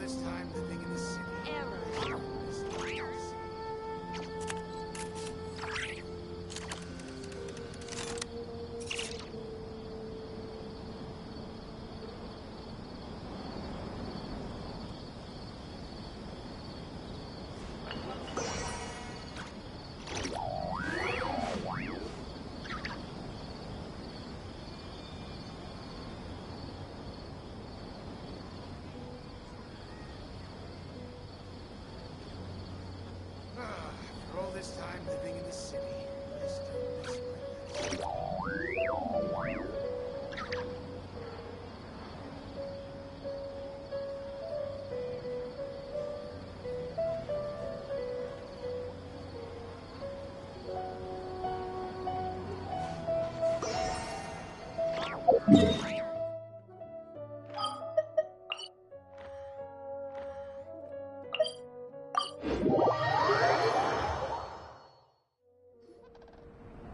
this time living in the city. For all this time living in the city, I still miss my village.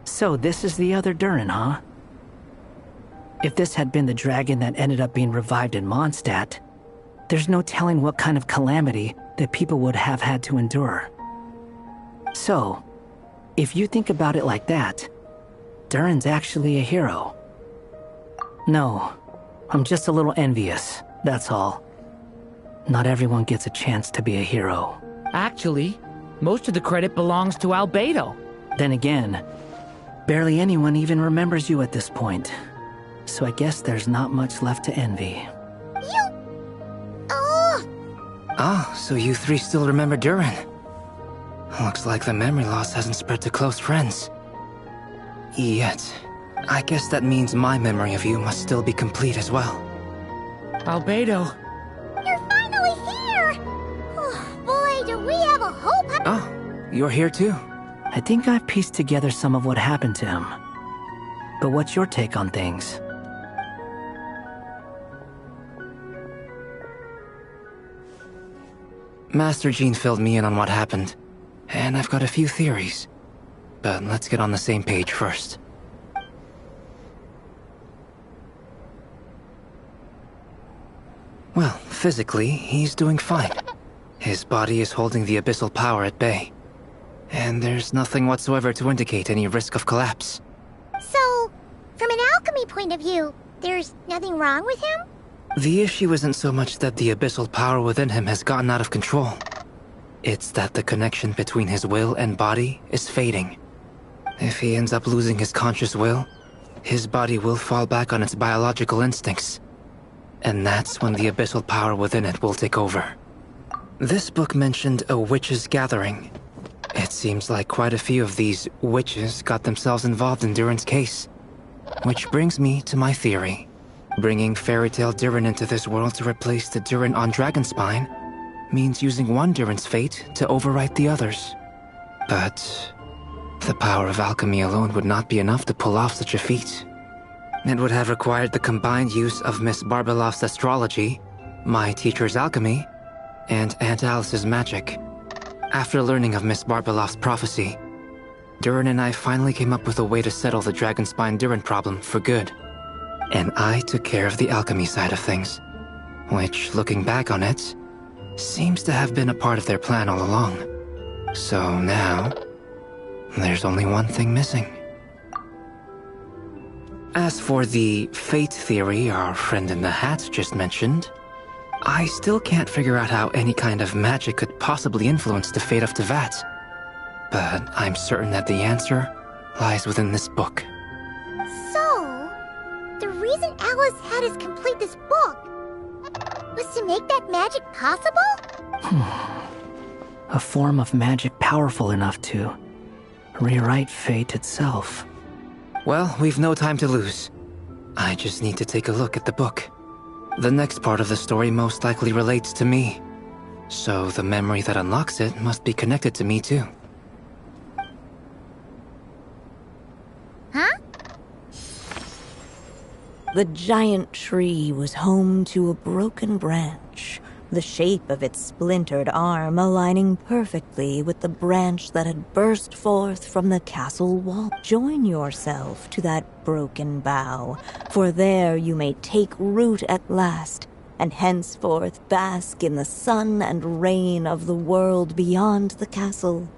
So this is the other Durin, huh? If this had been the dragon that ended up being revived in Mondstadt, there's no telling what kind of calamity that people would have had to endure. So, if you think about it like that, Durin's actually a hero. No, I'm just a little envious, that's all. Not everyone gets a chance to be a hero. Actually, most of the credit belongs to Albedo. Then again, barely anyone even remembers you at this point. So I guess there's not much left to envy. Ah, so you three still remember Durin. Looks like the memory loss hasn't spread to close friends. Yet, I guess that means my memory of you must still be complete as well. Albedo. You're finally here! Oh, boy, do we have a hope! Oh, you're here too? I think I've pieced together some of what happened to him. But what's your take on things? Master Jean filled me in on what happened, and I've got a few theories. But let's get on the same page first. Well, physically, he's doing fine. His body is holding the abyssal power at bay. And there's nothing whatsoever to indicate any risk of collapse. So, from an alchemy point of view, there's nothing wrong with him? The issue isn't so much that the abyssal power within him has gotten out of control. It's that the connection between his will and body is fading. If he ends up losing his conscious will, his body will fall back on its biological instincts. And that's when the abyssal power within it will take over. This book mentioned a witches' gathering. It seems like quite a few of these witches got themselves involved in Durin's case. Which brings me to my theory. Bringing Fairy Tale Durin into this world to replace the Durin on Dragonspine means using one Durin's fate to overwrite the others. But the power of alchemy alone would not be enough to pull off such a feat. It would have required the combined use of Miss Barbeloff's astrology, my teacher's alchemy, and Aunt Alice's magic. After learning of Miss Barbeloff's prophecy, Durin and I finally came up with a way to settle the Dragonspine Durin problem for good. And I took care of the alchemy side of things, which, looking back on it, seems to have been a part of their plan all along. So now, there's only one thing missing. As for the fate theory our friend in the hat just mentioned, I still can't figure out how any kind of magic could possibly influence the fate of Tevat. But I'm certain that the answer lies within this book. So, the reason Alice had us complete this book was to make that magic possible? A form of magic powerful enough to rewrite fate itself. Well, we've no time to lose. I just need to take a look at the book. The next part of the story most likely relates to me. So the memory that unlocks it must be connected to me too. Huh? The giant tree was home to a broken branch, the shape of its splintered arm aligning perfectly with the branch that had burst forth from the castle wall. Join yourself to that broken bough, for there you may take root at last and henceforth bask in the sun and rain of the world beyond the castle.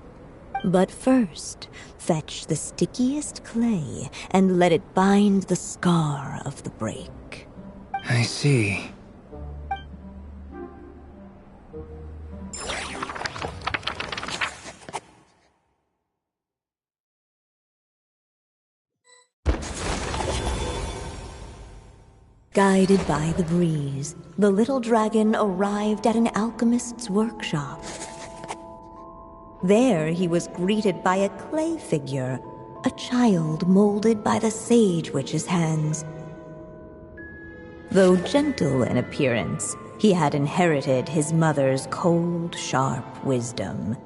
But first, fetch the stickiest clay and let it bind the scar of the break. I see. Guided by the breeze, the little dragon arrived at an alchemist's workshop. There he was greeted by a clay figure, a child molded by the sage witch's hands. Though gentle in appearance, he had inherited his mother's cold, sharp wisdom.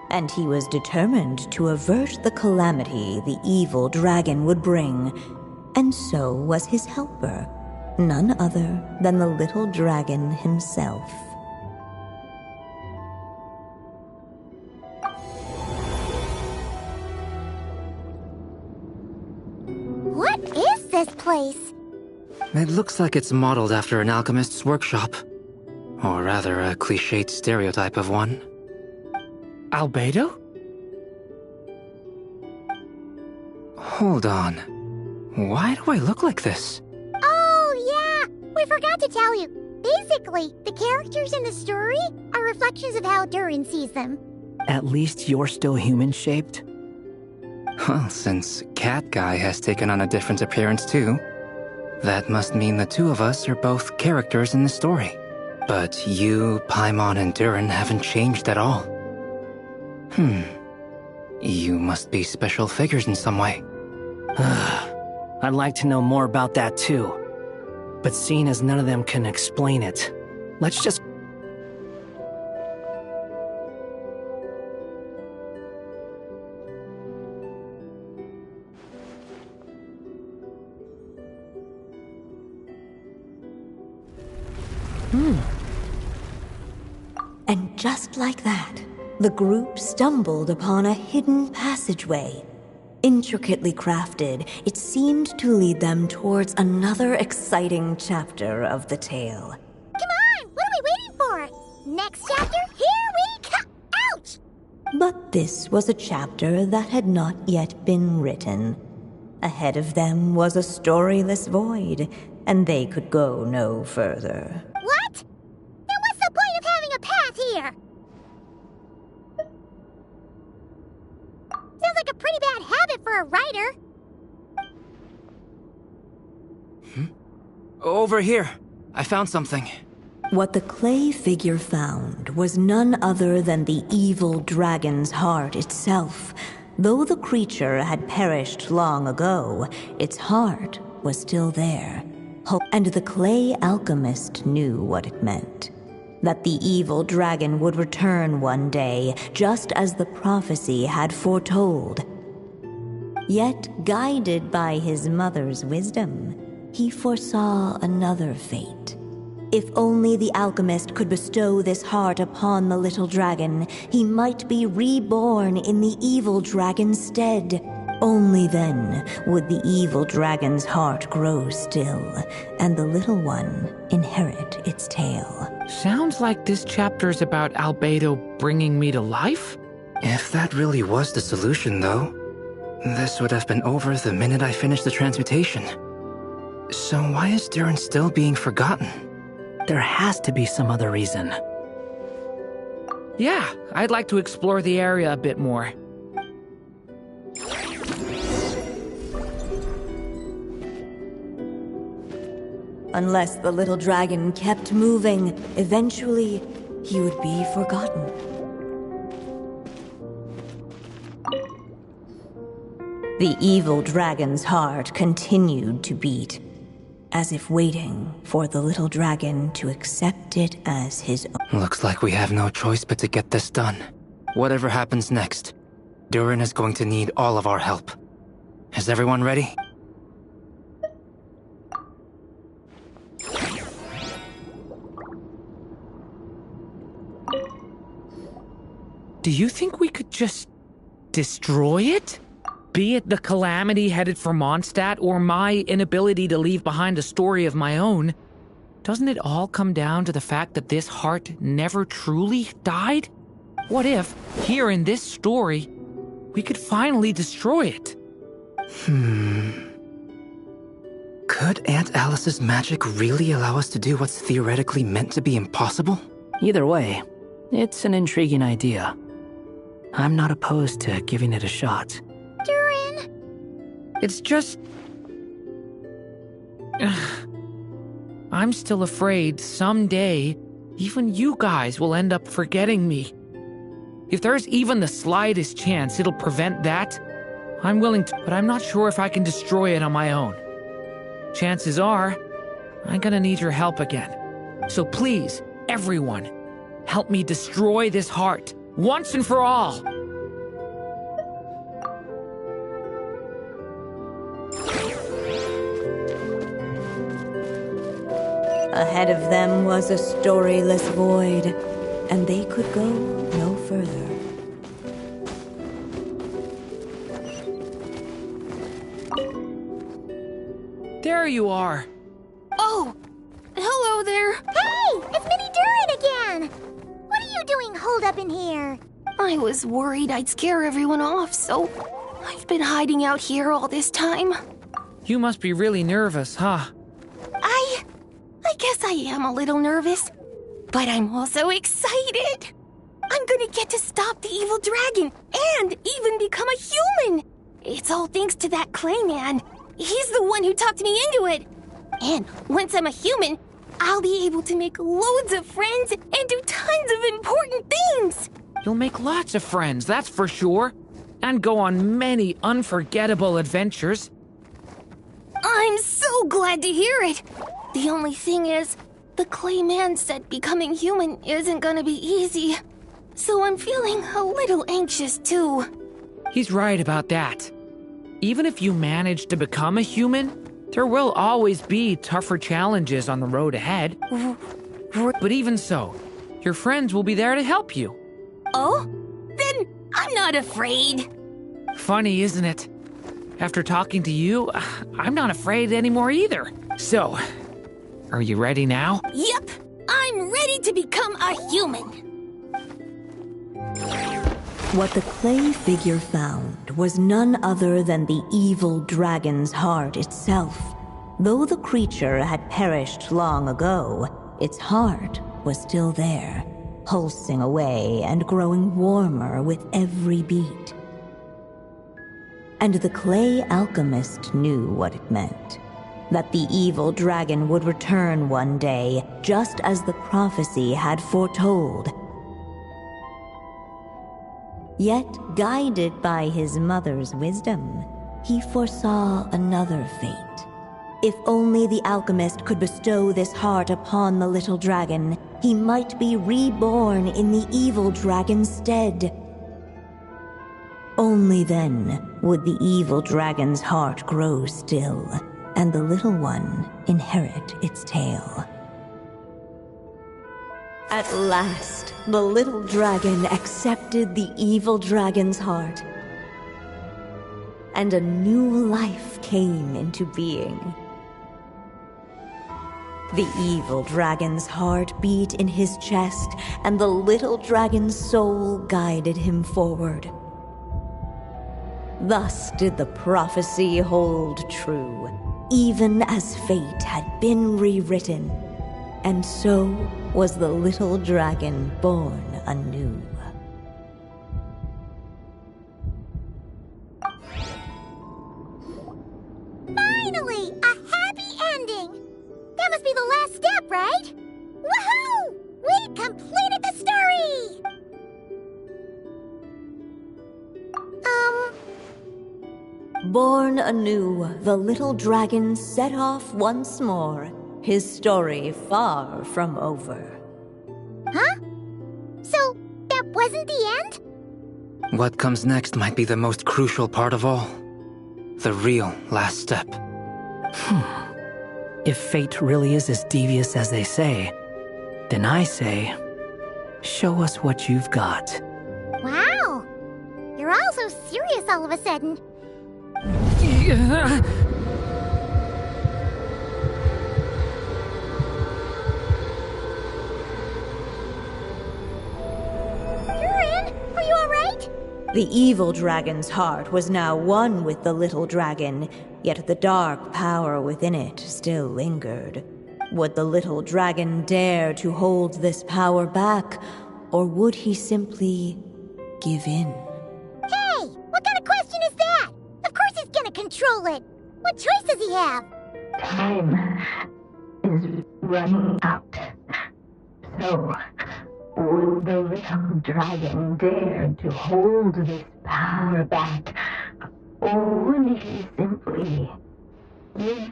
And he was determined to avert the calamity the evil dragon would bring. And so was his helper, none other than the little dragon himself. What is this place? It looks like it's modeled after an alchemist's workshop. Or rather, a cliched stereotype of one. Albedo? Hold on. Why do I look like this? Oh, yeah! We forgot to tell you. Basically, the characters in the story are reflections of how Durin sees them. At least you're still human-shaped? Well, since Cat Guy has taken on a different appearance too, that must mean the two of us are both characters in the story. But you, Paimon, and Durin haven't changed at all. You must be special figures in some way. I'd like to know more about that too. But seeing as none of them can explain it, let's just... And just like that, the group stumbled upon a hidden passageway. Intricately crafted, it seemed to lead them towards another exciting chapter of the tale. Come on! What are we waiting for? Next chapter, here we come! Ouch! But this was a chapter that had not yet been written. Ahead of them was a storyless void, and they could go no further. What? Then what's the point of having a path here? Sounds like a pretty bad habit for a writer. Over here. I found something. What the clay figure found was none other than the evil dragon's heart itself. Though the creature had perished long ago, its heart was still there. And the clay alchemist knew what it meant. That the evil dragon would return one day, just as the prophecy had foretold. Yet, guided by his mother's wisdom, he foresaw another fate. If only the alchemist could bestow this heart upon the little dragon, he might be reborn in the evil dragon's stead. Only then would the evil dragon's heart grow still, and the little one inherit its tale. Sounds like this chapter's about Albedo bringing me to life? If that really was the solution, though, this would have been over the minute I finished the transmutation. So why is Durin still being forgotten? There has to be some other reason. Yeah, I'd like to explore the area a bit more. Unless the little dragon kept moving, eventually he would be forgotten. The evil dragon's heart continued to beat, as if waiting for the little dragon to accept it as his own. Looks like we have no choice but to get this done. Whatever happens next, Durin is going to need all of our help. Is everyone ready? Do you think we could just destroy it? Be it the calamity headed for Mondstadt or my inability to leave behind a story of my own, doesn't it all come down to the fact that this heart never truly died? What if, here in this story, we could finally destroy it? Could Aunt Alice's magic really allow us to do what's theoretically meant to be impossible? Either way, it's an intriguing idea. I'm not opposed to giving it a shot. Durin! It's just... I'm still afraid someday, even you guys will end up forgetting me. If there's even the slightest chance it'll prevent that, I'm willing to, but I'm not sure if I can destroy it on my own. Chances are, I'm gonna need your help again. So please, everyone, help me destroy this heart, once and for all. Ahead of them was a storyless void, and they could go no further. There you are. Oh, hello there. Hey, it's Mini Durin again! What are you doing holed up in here? I was worried I'd scare everyone off, so I've been hiding out here all this time. You must be really nervous, huh? I guess I am a little nervous, but I'm also excited. I'm gonna get to stop the evil dragon and even become a human. It's all thanks to that clay man. He's the one who talked me into it. And once I'm a human, I'll be able to make loads of friends and do tons of important things. You'll make lots of friends, that's for sure. And go on many unforgettable adventures. I'm so glad to hear it. The only thing is, the clay man said becoming human isn't gonna be easy. So I'm feeling a little anxious too. He's right about that. Even if you manage to become a human, there will always be tougher challenges on the road ahead. But even so, your friends will be there to help you. Oh? Then I'm not afraid. Funny, isn't it? After talking to you, I'm not afraid anymore either. So, are you ready now? Yep, I'm ready to become a human. What the clay figure found was none other than the evil dragon's heart itself. Though the creature had perished long ago, its heart was still there, pulsing away and growing warmer with every beat. And the clay alchemist knew what it meant. That the evil dragon would return one day, just as the prophecy had foretold. Yet, guided by his mother's wisdom, he foresaw another fate. If only the alchemist could bestow this heart upon the little dragon, he might be reborn in the evil dragon's stead. Only then would the evil dragon's heart grow still, and the little one inherit its tale. At last, the little dragon accepted the evil dragon's heart, and a new life came into being. The evil dragon's heart beat in his chest, and the little dragon's soul guided him forward. Thus did the prophecy hold true, even as fate had been rewritten, and so was the little dragon born anew. Finally! A happy ending! That must be the last step, right? Woohoo! We completed the story! Born anew, the little dragon set off once more, his story far from over. Huh? So, that wasn't the end? What comes next might be the most crucial part of all. The real last step. If fate really is as devious as they say, then I say, show us what you've got. Wow! You're all so serious all of a sudden. The evil dragon's heart was now one with the little dragon, yet the dark power within it still lingered. Would the little dragon dare to hold this power back, or would he simply give in? Hey! What kind of question is that? Of course he's gonna control it! What choice does he have? Time is running out. So, would the little dragon dare to hold this power back? Or would he simply give in?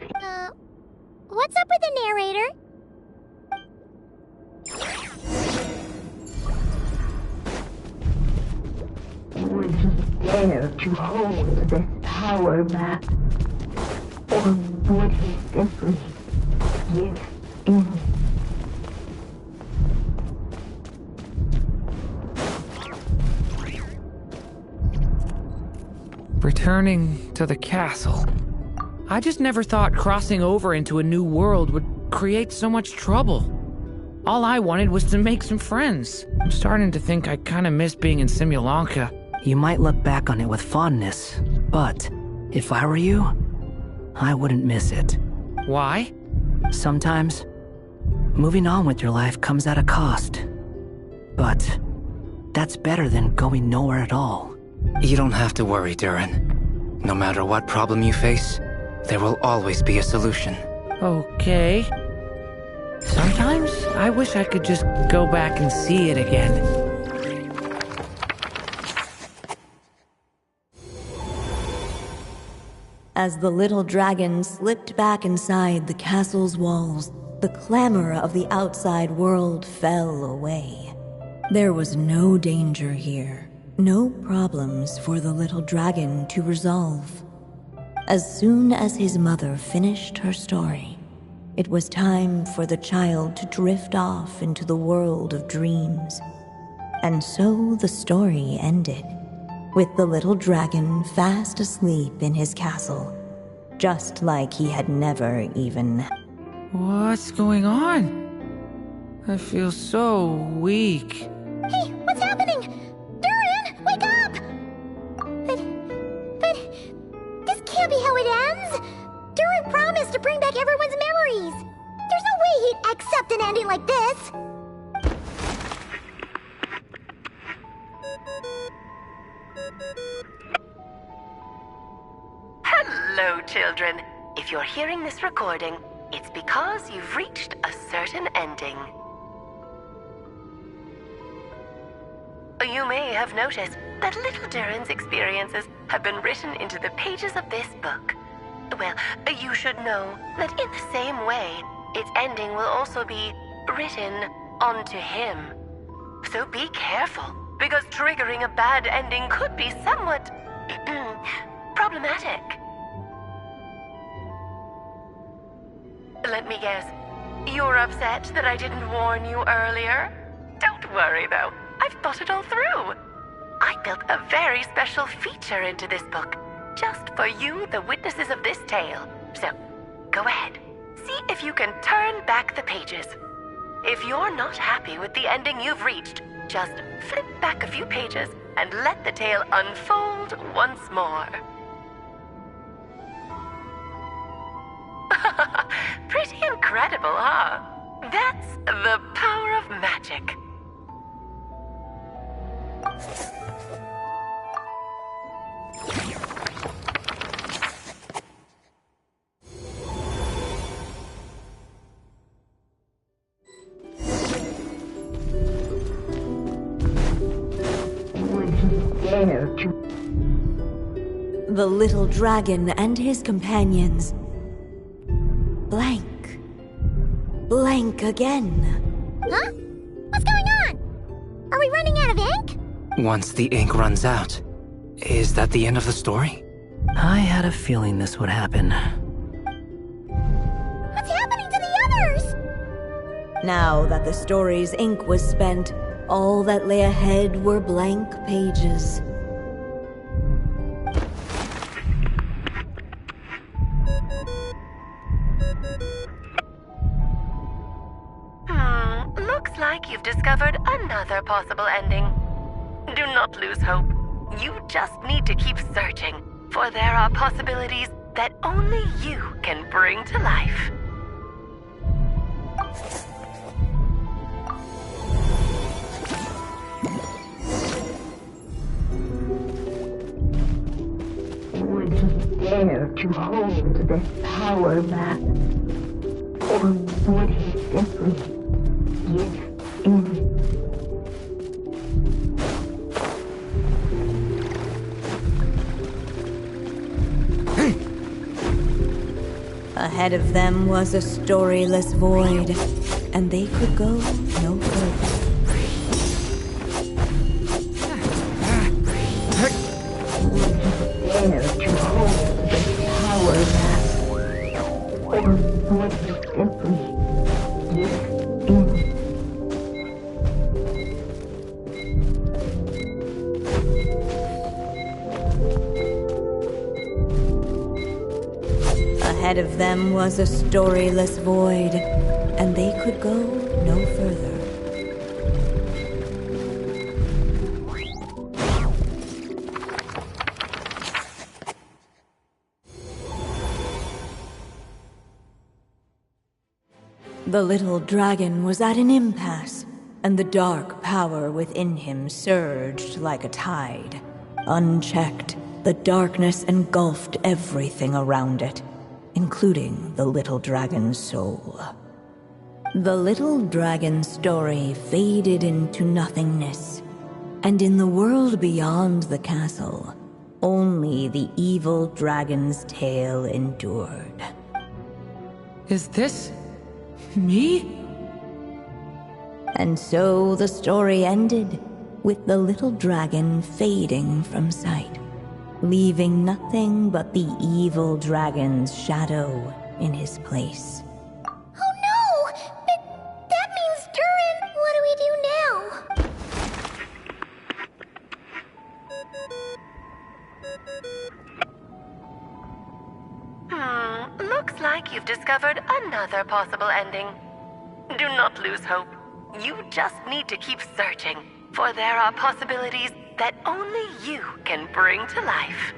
What's up with the narrator? Would he dare to hold this power back? Or would he simply give in? Returning to the castle. I just never thought crossing over into a new world would create so much trouble. All I wanted was to make some friends. I'm starting to think I kind of miss being in Simulanka. You might look back on it with fondness, but if I were you, I wouldn't miss it. Why? Sometimes, moving on with your life comes at a cost. But that's better than going nowhere at all. You don't have to worry, Durin. No matter what problem you face, there will always be a solution. Okay. Sometimes I wish I could just go back and see it again. As the little dragon slipped back inside the castle's walls, the clamor of the outside world fell away. There was no danger here, no problems for the little dragon to resolve. As soon as his mother finished her story, it was time for the child to drift off into the world of dreams. And so the story ended, with the little dragon fast asleep in his castle, just like he had never even... What's going on? I feel so weak. Hey, what's happening? Durin, wake up! But this can't be how it ends. Durin promised to bring back everyone's memories. There's no way he'd accept an ending like this. Hello, children. If you're hearing this recording, it's because you've reached a certain ending. You may have noticed that little Durin's experiences have been written into the pages of this book. Well, you should know that in the same way, its ending will also be written onto him. So be careful, because triggering a bad ending could be somewhat problematic. Let me guess, you're upset that I didn't warn you earlier? Don't worry though, I've thought it all through. I built a very special feature into this book, just for you, the witnesses of this tale. So, go ahead, see if you can turn back the pages. If you're not happy with the ending you've reached, just flip back a few pages and let the tale unfold once more. Pretty incredible, huh? That's the power of magic. Would he dare to? The little dragon and his companions blank. Blank again. Huh? What's going on? Are we running out of ink? Once the ink runs out, is that the end of the story? I had a feeling this would happen. What's happening to the others? Now that the story's ink was spent, all that lay ahead were blank pages. Looks like you've discovered another possible ending. Do not lose hope. You just need to keep searching, for there are possibilities that only you can bring to life. Would he dare to hold this power map? Or would he simply give in? Ahead of them was a storyless void, and they could go no further. Dare to hold this power map? Or would he simply give in? Ahead of them was a storyless void, and they could go no further. The little dragon was at an impasse, and the dark power within him surged like a tide. Unchecked, the darkness engulfed everything around it, including the little dragon's soul. The little dragon's story faded into nothingness, and in the world beyond the castle, only the evil dragon's tale endured. Is this me? And so the story ended, with the little dragon fading from sight, leaving nothing but the evil dragon's shadow in his place. Oh no! That means Durin! What do we do now? Looks like you've discovered another possible ending. Do not lose hope. You just need to keep searching, for there are possibilities that only you can bring to life.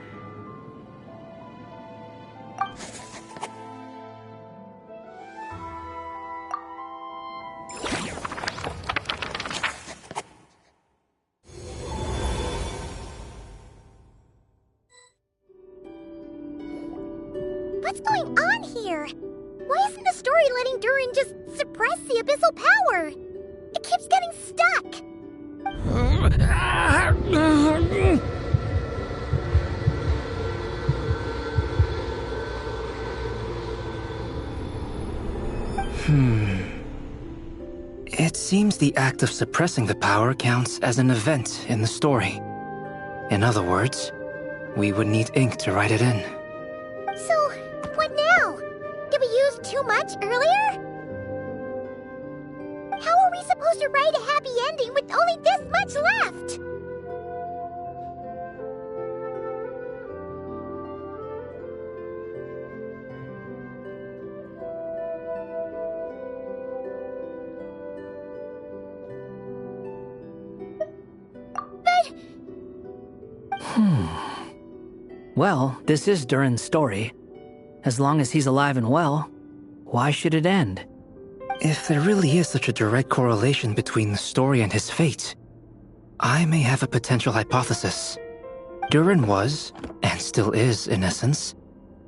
What's going on here? Why isn't the story letting Durin just suppress the abyssal power? It keeps getting stuck. It seems the act of suppressing the power counts as an event in the story. In other words, we would need ink to write it in. So, what now? Did we use too much earlier? How are we supposed to write a happy ending with only this much left? Well, this is Durin's story. As long as he's alive and well, why should it end? If there really is such a direct correlation between the story and his fate, I may have a potential hypothesis. Durin was, and still is in essence,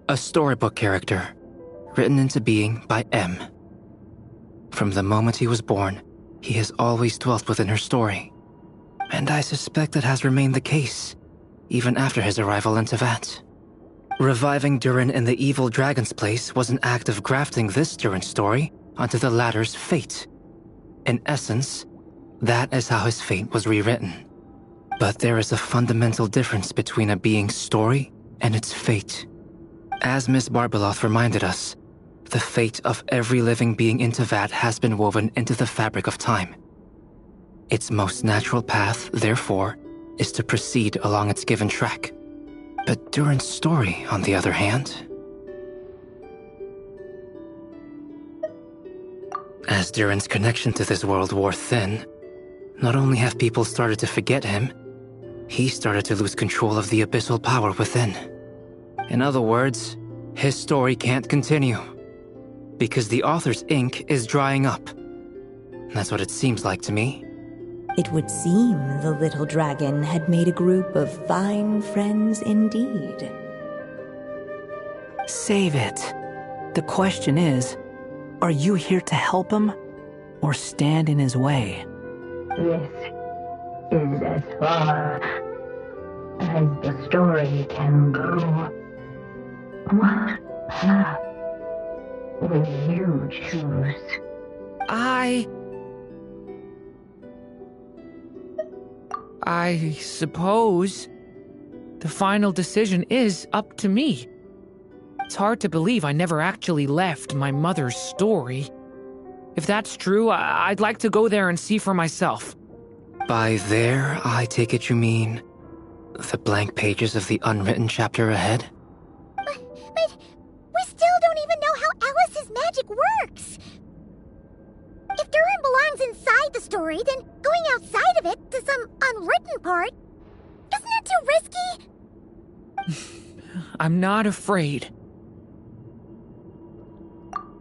a storybook character, written into being by M. From the moment he was born, he has always dwelt within her story. And I suspect that has remained the case, even after his arrival in Tevat. Reviving Durin in the evil dragon's place was an act of grafting this Durin story onto the latter's fate. In essence, that is how his fate was rewritten. But there is a fundamental difference between a being's story and its fate. As Miss Barbeloth reminded us, the fate of every living being in Tevat has been woven into the fabric of time. Its most natural path, therefore, is to proceed along its given track. But Durin's story, on the other hand... As Durin's connection to this world wore thin, not only have people started to forget him, he started to lose control of the abyssal power within. In other words, his story can't continue. Because the author's ink is drying up. That's what it seems like to me. It would seem the little dragon had made a group of fine friends indeed. Save it. The question is, are you here to help him or stand in his way? This is as far as the story can go. What path will you choose? I suppose the final decision is up to me. It's hard to believe I never actually left my mother's story. If that's true, I'd like to go there and see for myself. By there, I take it you mean the blank pages of the unwritten chapter ahead? But we still don't even know how Alice's magic works. If Durin belongs inside the story, then going outside of it to some unwritten part, isn't that too risky? I'm not afraid.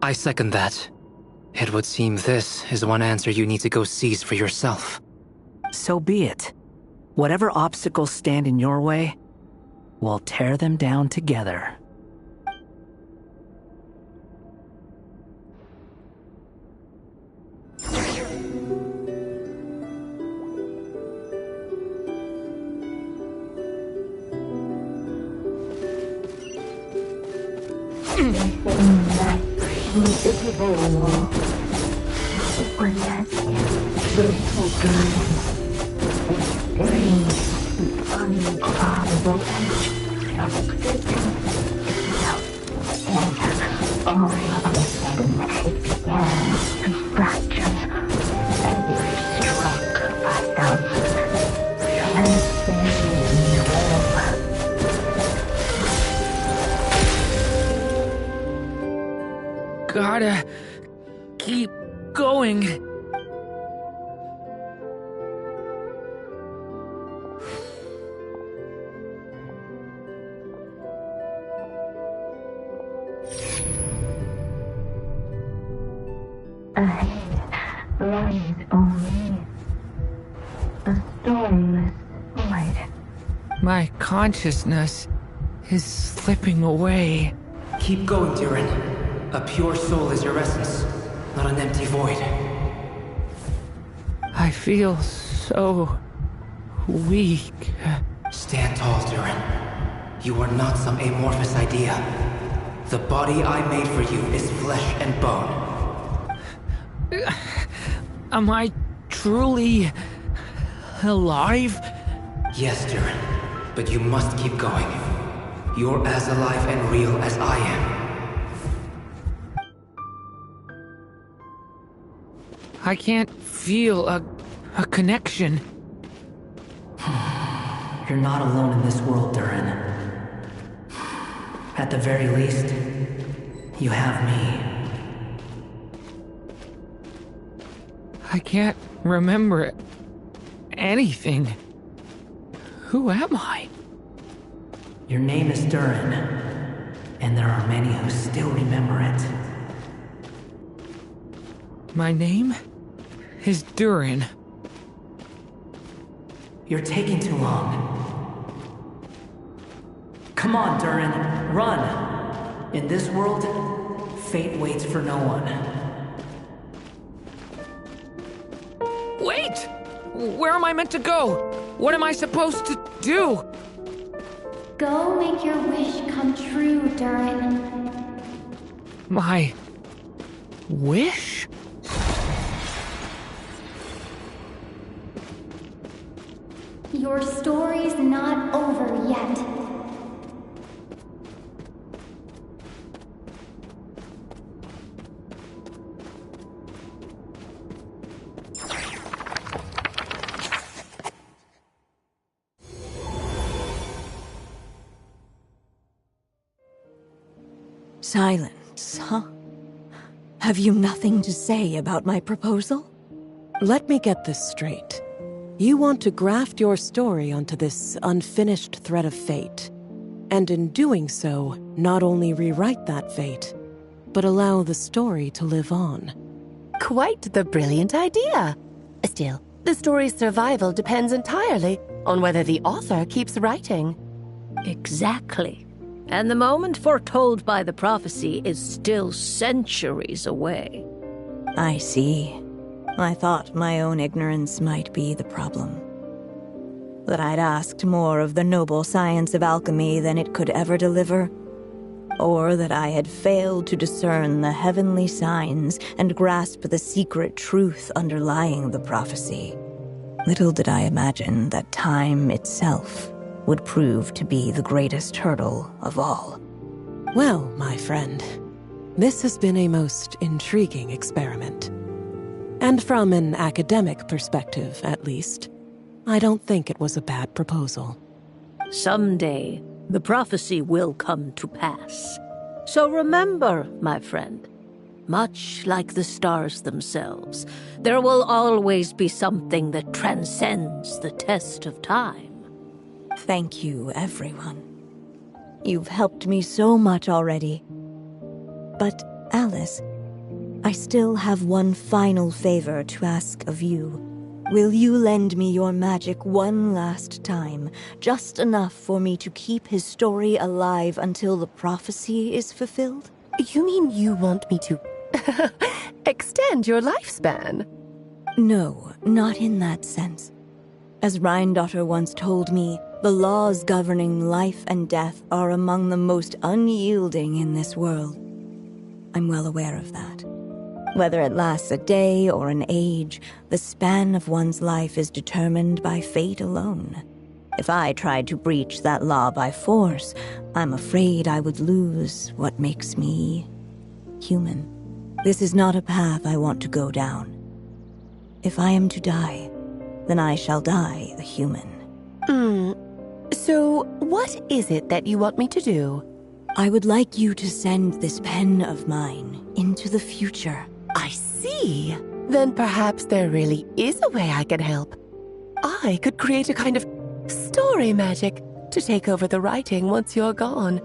I second that. It would seem this is one answer you need to go seize for yourself. So be it. Whatever obstacles stand in your way, we'll tear them down together. Gotta keep going. Ahead lies only a stormless void. My consciousness is slipping away. Keep going, Durin. A pure soul is your essence, not an empty void. I feel so weak. Stand tall, Durin. You are not some amorphous idea. The body I made for you is flesh and bone. Am I truly alive? Yes, Durin, but you must keep going. You're as alive and real as I am. I can't feel a connection. You're not alone in this world, Durin. At the very least, you have me. I can't remember anything. Who am I? Your name is Durin, and there are many who still remember it. My name is Durin. You're taking too long. Come on, Durin, run! In this world, fate waits for no one. Wait! Where am I meant to go? What am I supposed to do? Go make your wish come true, Durin. My wish? Your story's not over yet. Silence, huh? Have you nothing to say about my proposal? Let me get this straight. You want to graft your story onto this unfinished thread of fate, and in doing so, not only rewrite that fate, but allow the story to live on. Quite the brilliant idea. Still, the story's survival depends entirely on whether the author keeps writing. Exactly. And the moment foretold by the prophecy is still centuries away. I see. I thought my own ignorance might be the problem. That I'd asked more of the noble science of alchemy than it could ever deliver. Or that I had failed to discern the heavenly signs and grasp the secret truth underlying the prophecy. Little did I imagine that time itself would prove to be the greatest hurdle of all. Well, my friend, this has been a most intriguing experiment. And from an academic perspective, at least, I don't think it was a bad proposal. Someday, the prophecy will come to pass. So remember, my friend, much like the stars themselves, there will always be something that transcends the test of time. Thank you, everyone. You've helped me so much already. But, Alice, I still have one final favor to ask of you. Will you lend me your magic one last time, just enough for me to keep his story alive until the prophecy is fulfilled? You mean you want me to extend your lifespan? No, not in that sense. As Rheindotter once told me, the laws governing life and death are among the most unyielding in this world. I'm well aware of that. Whether it lasts a day or an age, the span of one's life is determined by fate alone. If I tried to breach that law by force, I'm afraid I would lose what makes me human. This is not a path I want to go down. If I am to die, then I shall die a human. So, what is it that you want me to do? I would like you to send this pen of mine into the future. I see. Then perhaps there really is a way I can help. I could create a kind of story magic to take over the writing once you're gone.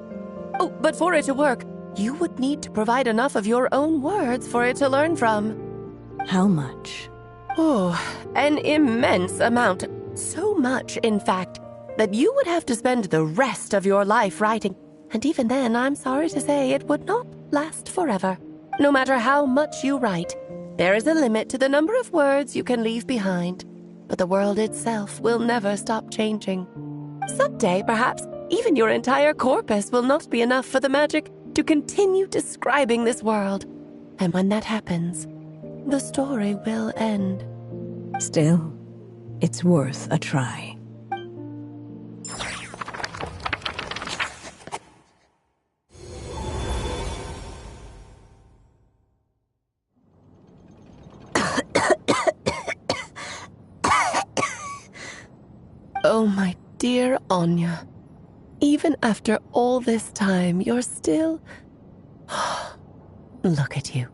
Oh, but for it to work, you would need to provide enough of your own words for it to learn from. How much? Oh, an immense amount. So much, in fact, that you would have to spend the rest of your life writing. And even then, I'm sorry to say, it would not last forever. No matter how much you write, there is a limit to the number of words you can leave behind. But the world itself will never stop changing. Someday, perhaps, even your entire corpus will not be enough for the magic to continue describing this world. And when that happens, the story will end. Still, it's worth a try. Oh, my dear Anya. Even after all this time, you're still... Look at you.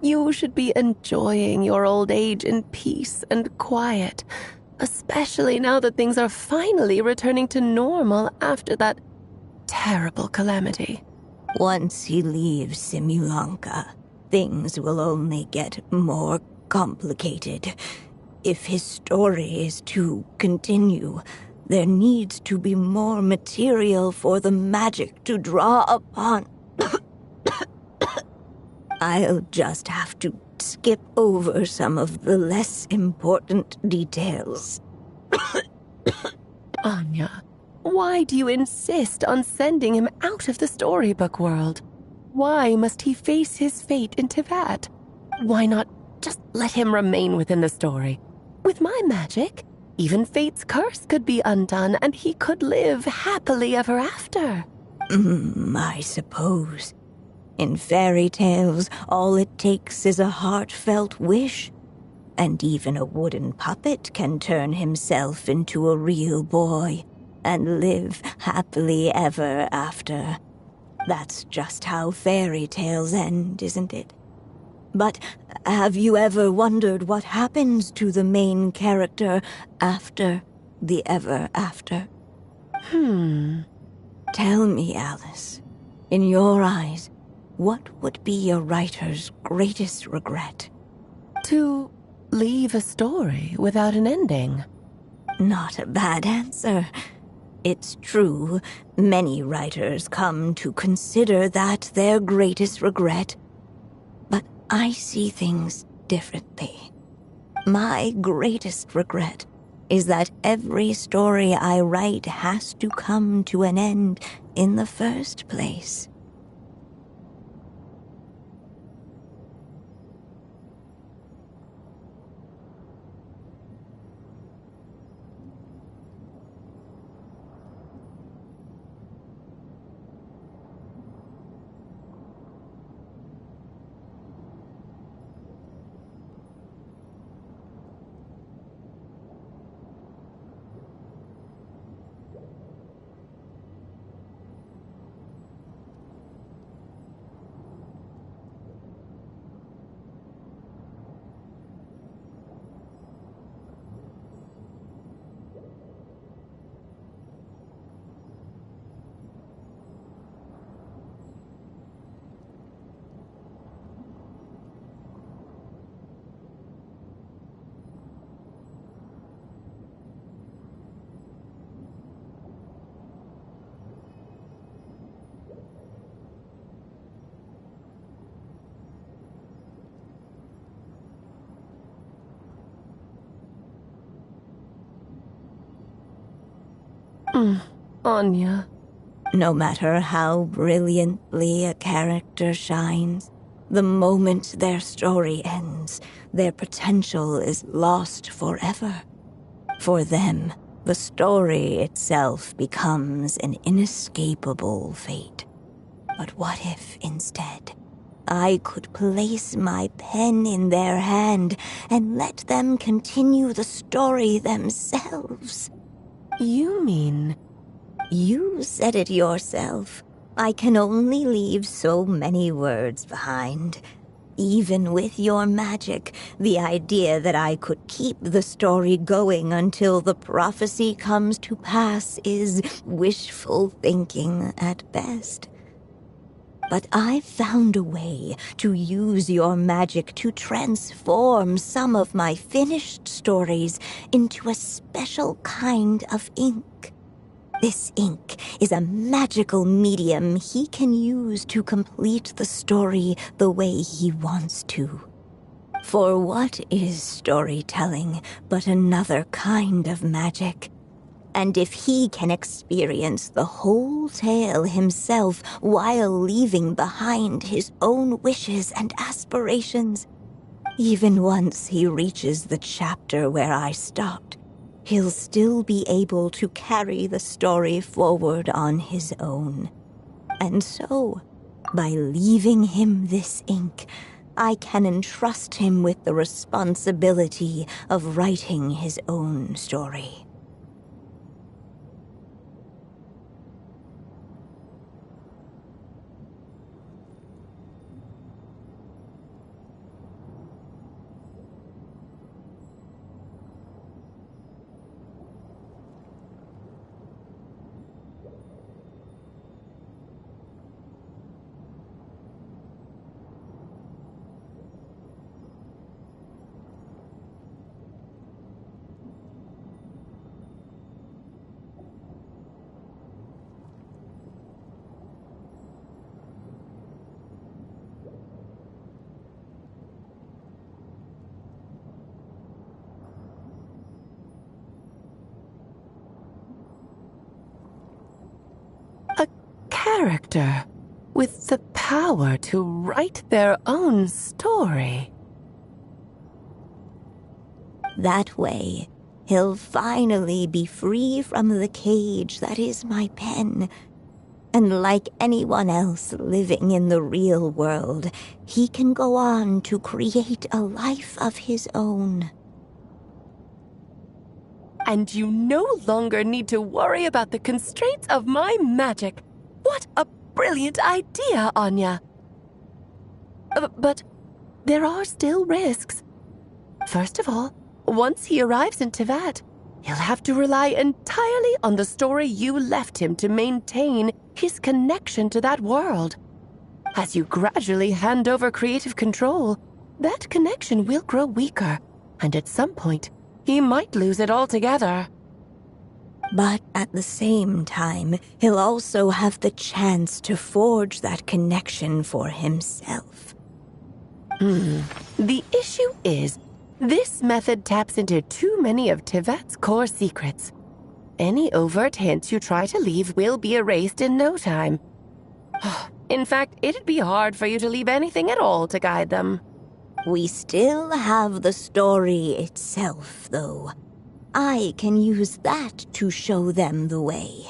You should be enjoying your old age in peace and quiet, especially now that things are finally returning to normal after that terrible calamity. Once he leaves Simulanka, things will only get more complicated. If his story is to continue, there needs to be more material for the magic to draw upon. I'll just have to skip over some of the less important details. Anya, why do you insist on sending him out of the storybook world? Why must he face his fate into that? Why not just let him remain within the story? With my magic, even fate's curse could be undone and he could live happily ever after. I suppose. In fairy tales, all it takes is a heartfelt wish. And even a wooden puppet can turn himself into a real boy and live happily ever after. That's just how fairy tales end, isn't it? But have you ever wondered what happens to the main character after the ever after? Tell me, Alice, in your eyes, what would be a writer's greatest regret? To leave a story without an ending. Not a bad answer. It's true, many writers come to consider that their greatest regret. But I see things differently. My greatest regret is that every story I write has to come to an end in the first place. Anya. No matter how brilliantly a character shines, the moment their story ends, their potential is lost forever. For them, the story itself becomes an inescapable fate. But what if, instead, I could place my pen in their hand and let them continue the story themselves? You mean... You said it yourself. I can only leave so many words behind. Even with your magic, the idea that I could keep the story going until the prophecy comes to pass is wishful thinking at best. But I've found a way to use your magic to transform some of my finished stories into a special kind of ink. This ink is a magical medium he can use to complete the story the way he wants to. For what is storytelling but another kind of magic? And if he can experience the whole tale himself while leaving behind his own wishes and aspirations, even once he reaches the chapter where I stopped, he'll still be able to carry the story forward on his own. And so, by leaving him this ink, I can entrust him with the responsibility of writing his own story. Character with the power to write their own story. That way, he'll finally be free from the cage that is my pen. And like anyone else living in the real world, he can go on to create a life of his own. And you no longer need to worry about the constraints of my magic. What a brilliant idea, Anya! But there are still risks. First of all, once he arrives in Teyvat, he'll have to rely entirely on the story you left him to maintain his connection to that world. As you gradually hand over creative control, that connection will grow weaker, and at some point, he might lose it altogether. But at the same time, he'll also have the chance to forge that connection for himself. The issue is, this method taps into too many of Teyvat's core secrets. Any overt hints you try to leave will be erased in no time. In fact, it'd be hard for you to leave anything at all to guide them. We still have the story itself, though. I can use that to show them the way.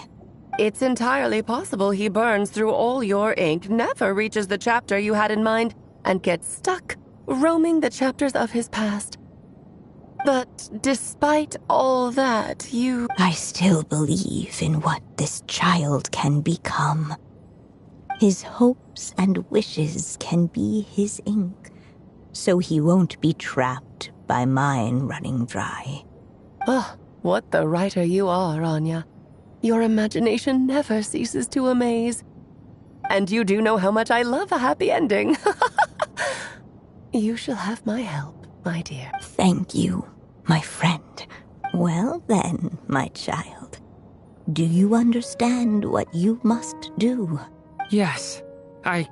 It's entirely possible he burns through all your ink, never reaches the chapter you had in mind, and gets stuck, roaming the chapters of his past. But despite all that, I still believe in what this child can become. His hopes and wishes can be his ink, so he won't be trapped by mine running dry. Oh, what the writer you are, Anya. Your imagination never ceases to amaze. And you do know how much I love a happy ending. You shall have my help, my dear. Thank you, my friend. Well then, my child. Do you understand what you must do? Yes, I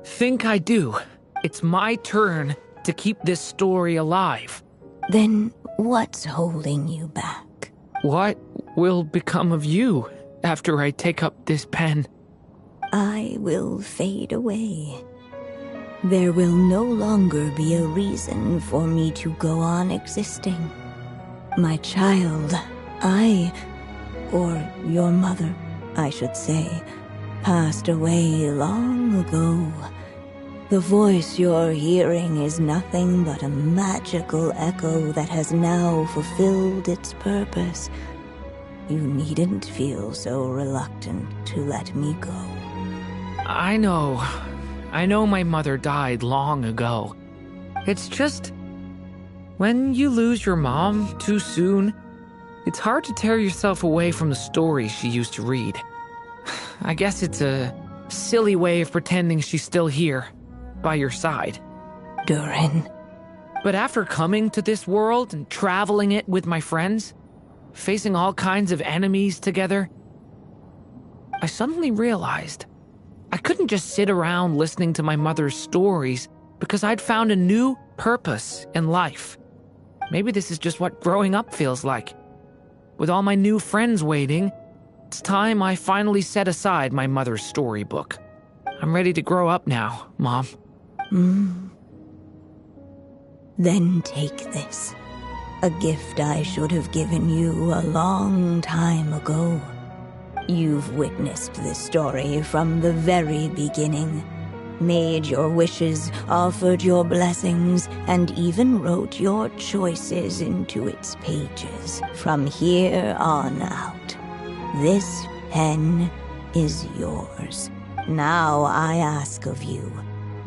think I do. It's my turn to keep this story alive. Then what's holding you back? What will become of you after I take up this pen? I will fade away. There will no longer be a reason for me to go on existing. My child, or your mother, I should say, passed away long ago. The voice you're hearing is nothing but a magical echo that has now fulfilled its purpose. You needn't feel so reluctant to let me go. I know my mother died long ago. It's just, when you lose your mom too soon, it's hard to tear yourself away from the stories she used to read. I guess it's a silly way of pretending she's still here, by your side. Durin. But after coming to this world and traveling it with my friends, facing all kinds of enemies together, I suddenly realized I couldn't just sit around listening to my mother's stories because I'd found a new purpose in life. Maybe this is just what growing up feels like. With all my new friends waiting, it's time I finally set aside my mother's storybook. I'm ready to grow up now, Mom. Then take this. A gift I should have given you a long time ago. You've witnessed this story from the very beginning. Made your wishes, offered your blessings, and even wrote your choices into its pages. From here on out, this pen is yours. Now I ask of you,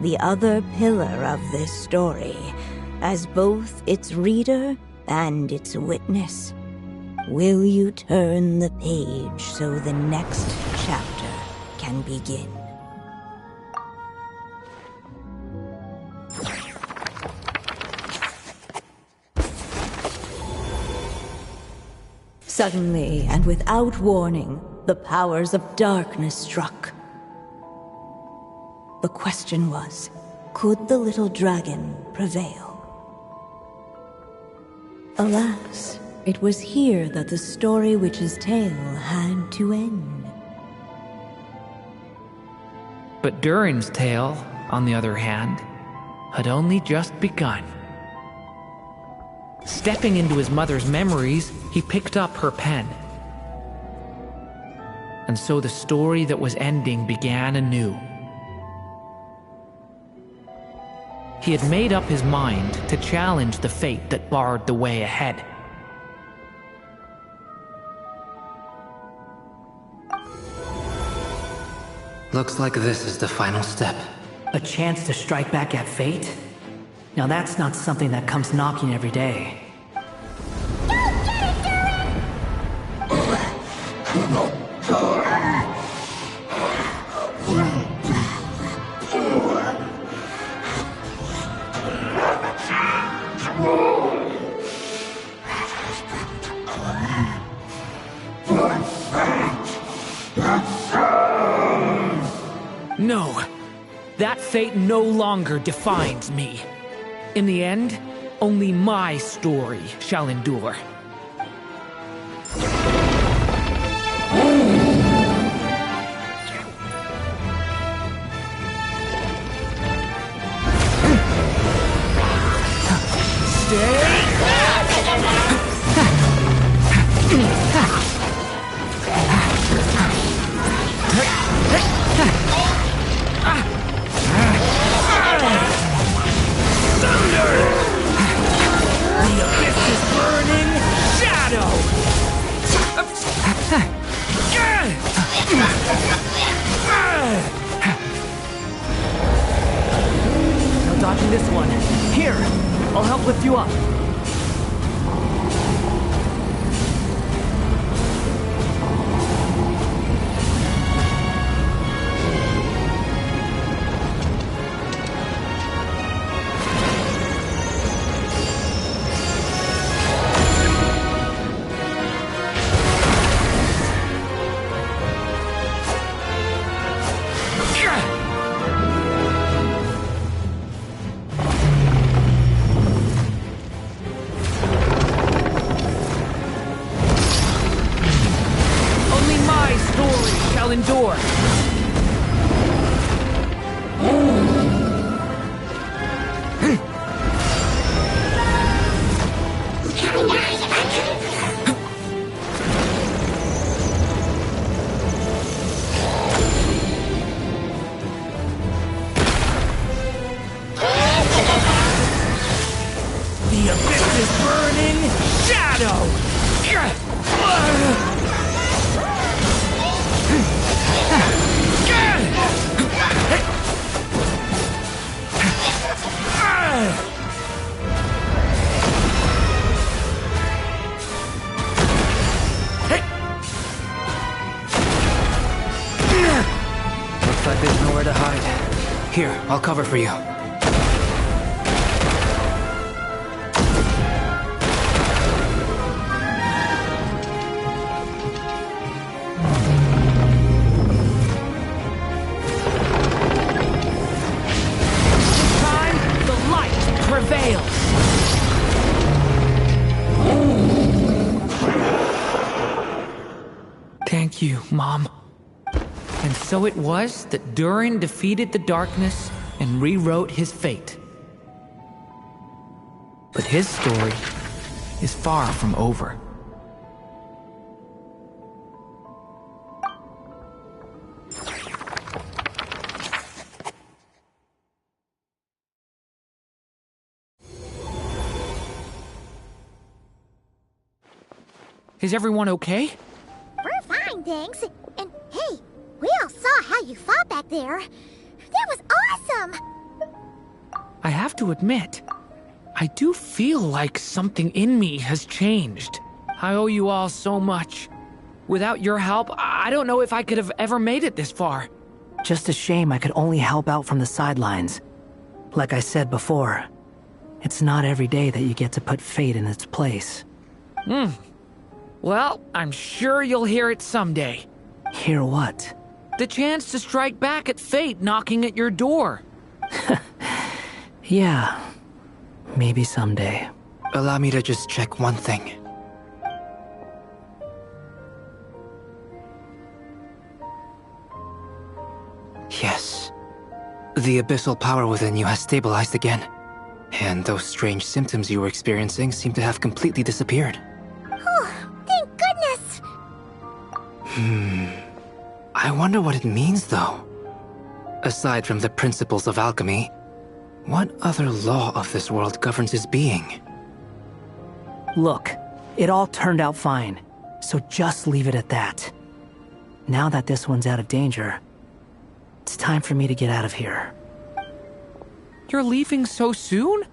the other pillar of this story, as both its reader and its witness, will you turn the page so the next chapter can begin? Suddenly, and without warning, the powers of darkness struck. The question was, could the little dragon prevail? Alas, it was here that the story witch's tale had to end. But Durin's tale, on the other hand, had only just begun. Stepping into his mother's memories, he picked up her pen. And so the story that was ending began anew. He had made up his mind to challenge the fate that barred the way ahead. Looks like this is the final step. A chance to strike back at fate? Now that's not something that comes knocking every day. No, that fate no longer defines me. In the end, only my story shall endure. No dodging this one. Here, I'll help lift you up. Endure. The abyss is burning. Shadow. Looks like there's nowhere to hide. Here, I'll cover for you. Thank you, Mom. And so it was that Durin defeated the darkness and rewrote his fate. But his story is far from over. Is everyone okay? We're fine, thanks. And hey, we all saw how you fought back there. That was awesome! I have to admit, I do feel like something in me has changed. I owe you all so much. Without your help, I don't know if I could have ever made it this far. Just a shame I could only help out from the sidelines. Like I said before, it's not every day that you get to put fate in its place. Well, I'm sure you'll hear it someday. Hear what? The chance to strike back at fate knocking at your door. Yeah, maybe someday. Allow me to just check one thing. Yes. The abyssal power within you has stabilized again. And those strange symptoms you were experiencing seem to have completely disappeared. Thank goodness! I wonder what it means, though. Aside from the principles of alchemy, what other law of this world governs his being? Look, it all turned out fine, so just leave it at that. Now that this one's out of danger, it's time for me to get out of here. You're leaving so soon?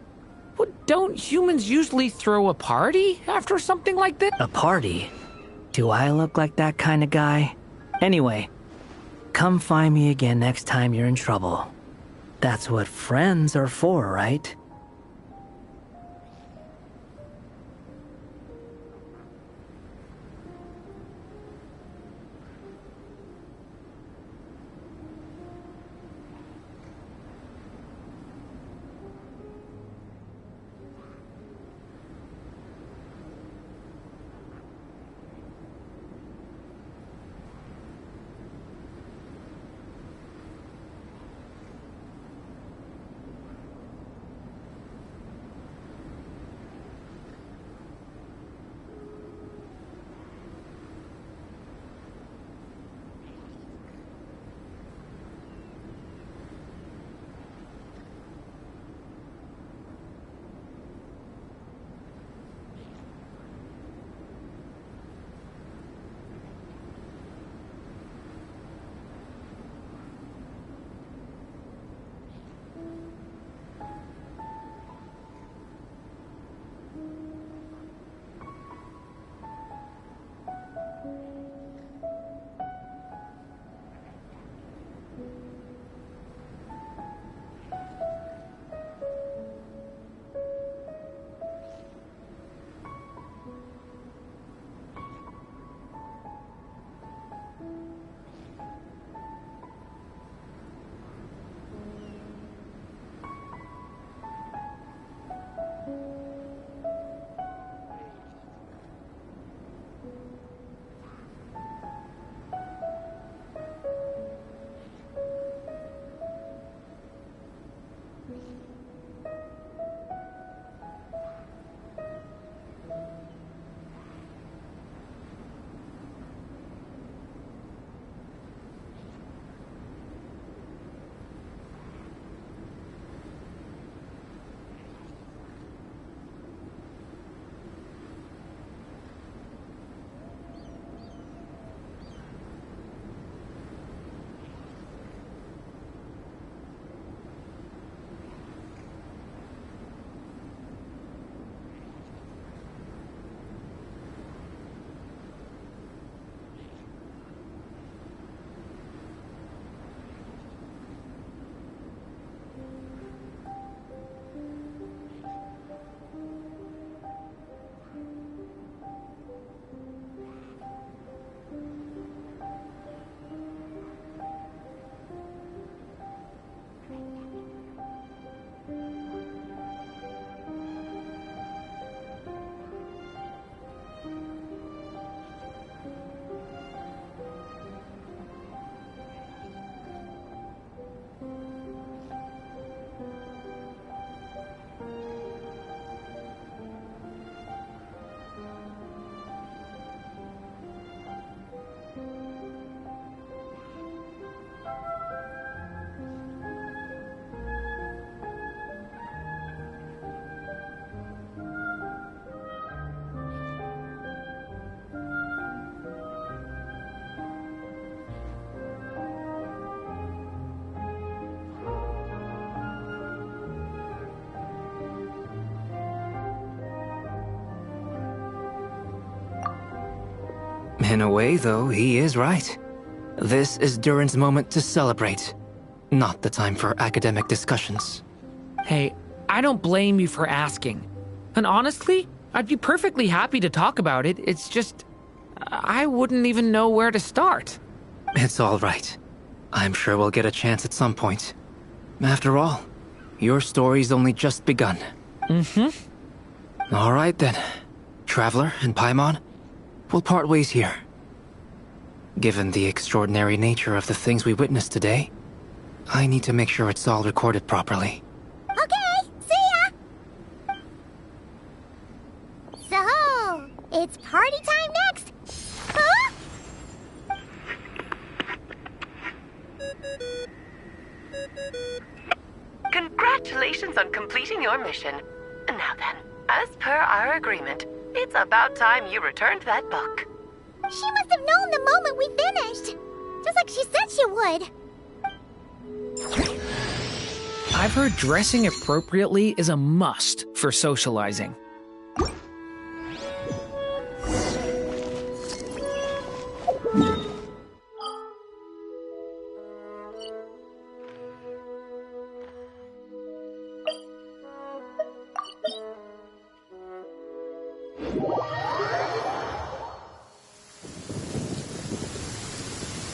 Don't humans usually throw a party after something like this? A party? Do I look like that kind of guy? Anyway, come find me again next time you're in trouble. That's what friends are for, right? In a way, though, he is right. This is Durin's moment to celebrate, not the time for academic discussions. Hey, I don't blame you for asking. And honestly, I'd be perfectly happy to talk about it. It's just, I wouldn't even know where to start. It's all right. I'm sure we'll get a chance at some point. After all, your story's only just begun. Mm-hmm. All right then. Traveler and Paimon, we'll part ways here. Given the extraordinary nature of the things we witnessed today, I need to make sure it's all recorded properly. Okay, see ya! So, it's party time next? Huh? Congratulations on completing your mission. Now then, as per our agreement, it's about time you returned that book. She must have known the moment we finished. Just like she said she would. I've heard dressing appropriately is a must for socializing.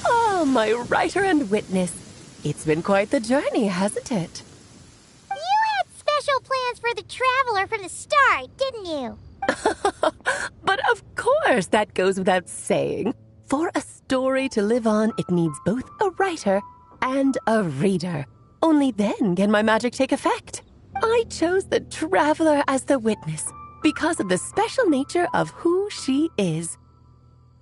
Oh, my writer and witness. It's been quite the journey, hasn't it? You had special plans for the traveler from the start, didn't you? But of course, that goes without saying. For a story to live on, it needs both a writer and a reader. Only then can my magic take effect. I chose the traveler as the witness because of the special nature of who she is.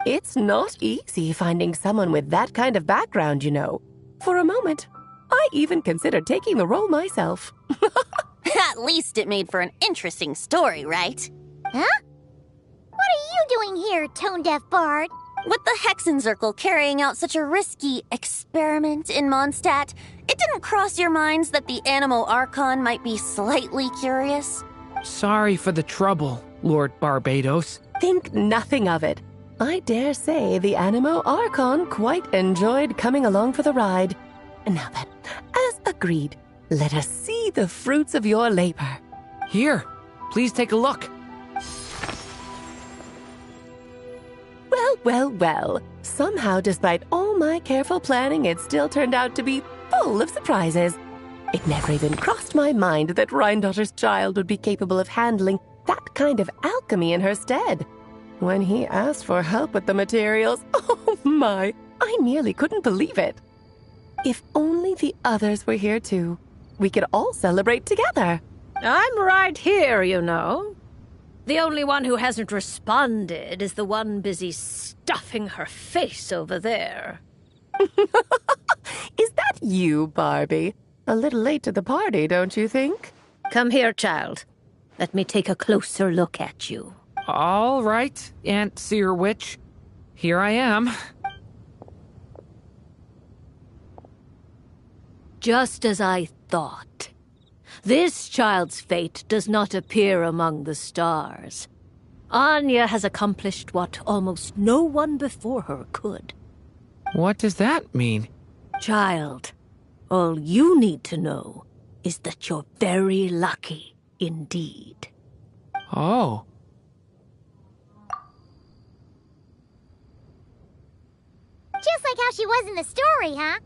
It's not easy finding someone with that kind of background, you know. For a moment, I even considered taking the role myself. At least it made for an interesting story, right? Huh? What are you doing here, tone-deaf bard? With the Hexenzirkel carrying out such a risky experiment in Mondstadt, it didn't cross your minds that the Animo Archon might be slightly curious? Sorry for the trouble, Lord Barbados. Think nothing of it. I dare say the Animo Archon quite enjoyed coming along for the ride. And now then, as agreed, let us see the fruits of your labor. Here, please take a look. Well. Somehow, despite all my careful planning, it still turned out to be full of surprises. It never even crossed my mind that Rhindotter's child would be capable of handling that kind of alchemy in her stead. When he asked for help with the materials, oh my, I nearly couldn't believe it. If only the others were here too, we could all celebrate together. I'm right here, you know. The only one who hasn't responded is the one busy stuffing her face over there. Is that you, Barbie? A little late to the party, don't you think? Come here, child. Let me take a closer look at you. All right, Aunt Seer Witch. Here I am. Just as I thought. This child's fate does not appear among the stars. Anya has accomplished what almost no one before her could. What does that mean? Child, all you need to know is that you're very lucky indeed. Oh. Just like how she was in the story, huh?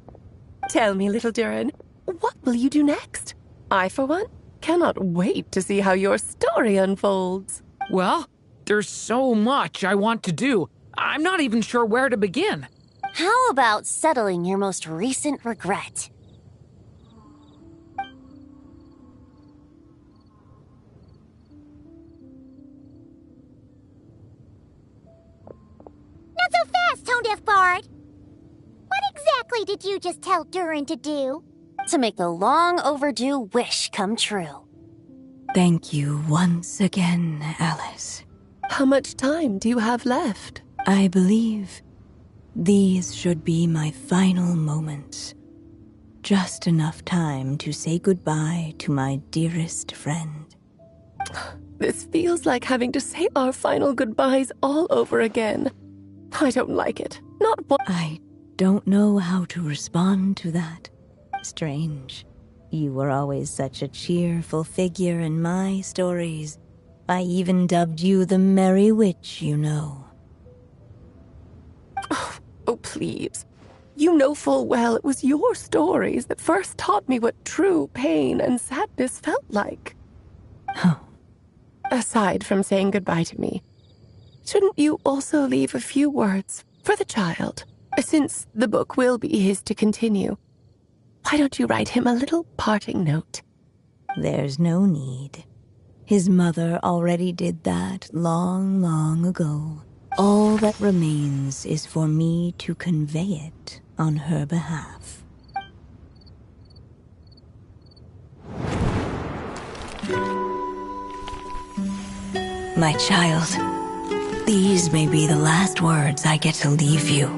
Tell me, little Durin, what will you do next? I, for one, cannot wait to see how your story unfolds. Well, there's so much I want to do. I'm not even sure where to begin. How about settling your most recent regret? Not so fast, tone-deaf bard! What exactly did you just tell Durin to do? To make a long overdue wish come true. Thank you once again, Alice. How much time do you have left? I believe these should be my final moments. Just enough time to say goodbye to my dearest friend. This feels like having to say our final goodbyes all over again. I don't like it. Not one. I don't know how to respond to that. Strange. You were always such a cheerful figure in my stories. I even dubbed you the Merry Witch, you know. Oh, please. You know full well it was your stories that first taught me what true pain and sadness felt like. Oh. Aside from saying goodbye to me, shouldn't you also leave a few words for the child? Since the book will be his to continue, why don't you write him a little parting note? There's no need. His mother already did that long, long ago. All that remains is for me to convey it on her behalf. My child, these may be the last words I get to leave you.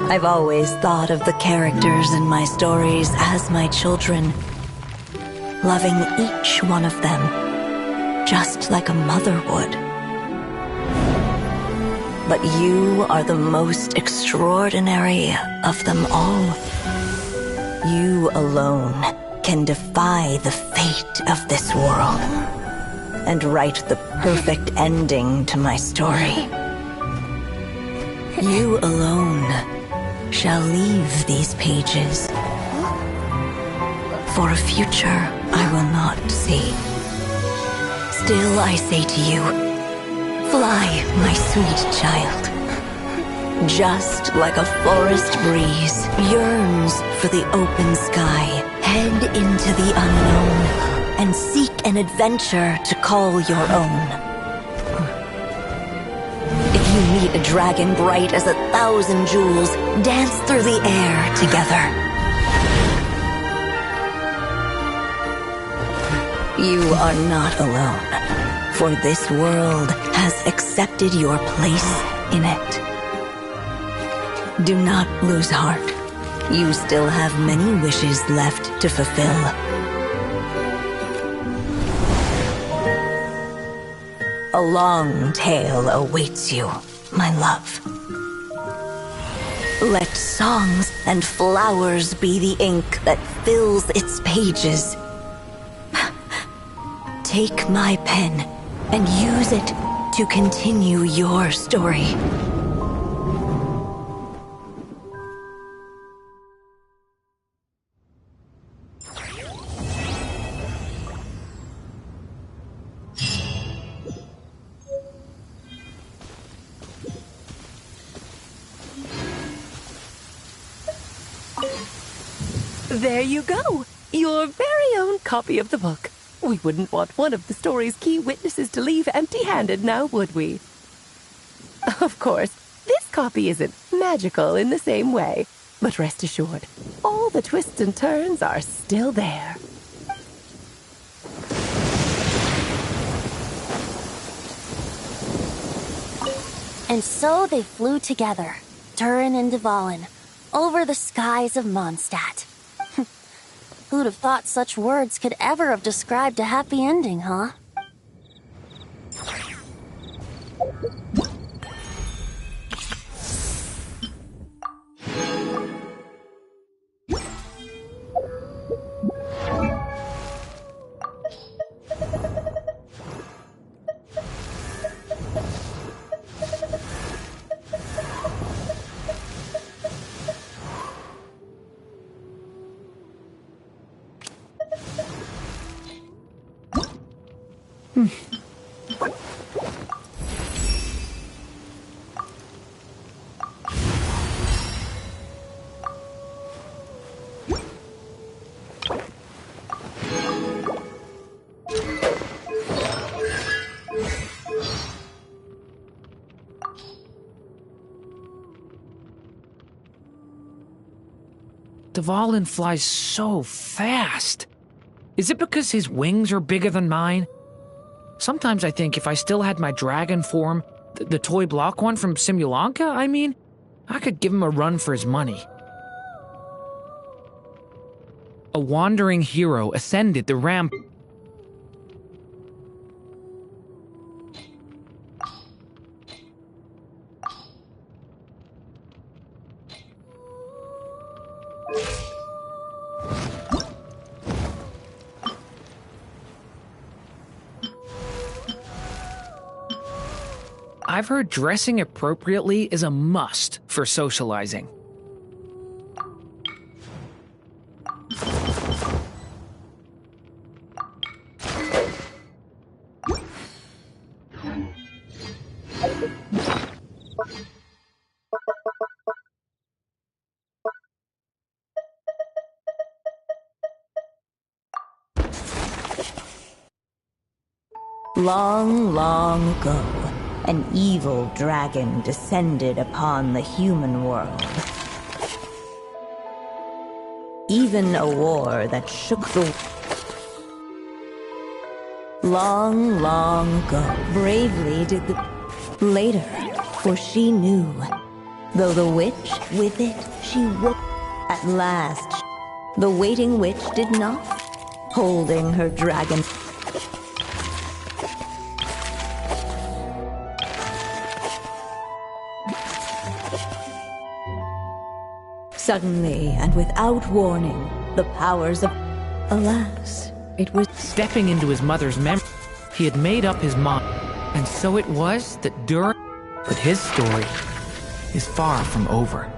I've always thought of the characters in my stories as my children, loving each one of them, just like a mother would. But you are the most extraordinary of them all. You alone can defy the fate of this world and write the perfect ending to my story. You alone shall leave these pages for a future I will not see. Still I say to you, fly, my sweet child. Just like a forest breeze yearns for the open sky, head into the unknown and seek an adventure to call your own. If you meet a dragon bright as 1,000 jewels, dance through the air together. You are not alone, for this world has accepted your place in it. Do not lose heart. You still have many wishes left to fulfill. A long tale awaits you, my love. Let songs and flowers be the ink that fills its pages. Take my pen and use it to continue your story. There you go! Your very own copy of the book. We wouldn't want one of the story's key witnesses to leave empty-handed now, would we? Of course, this copy isn't magical in the same way, but rest assured, all the twists and turns are still there. And so they flew together, Durin and Dvalin, over the skies of Mondstadt. Who'd have thought such words could ever have described a happy ending, huh? Dvalin flies so fast. Is it because his wings are bigger than mine? Sometimes I think if I still had my dragon form, the toy block one from Simulanka, I mean, I could give him a run for his money. A wandering hero ascended the ramp. I've heard dressing appropriately is a must for socializing. Long, long ago, an evil dragon descended upon the human world. Even a war that shook the... Long, long ago, bravely did the... Later, for she knew, though the witch with it she woke. At last, the waiting witch did not. holding her dragon. Suddenly, and without warning, the powers of... Alas, it was... Stepping into his mother's memory, he had made up his mind. And so it was that Durin... But his story is far from over.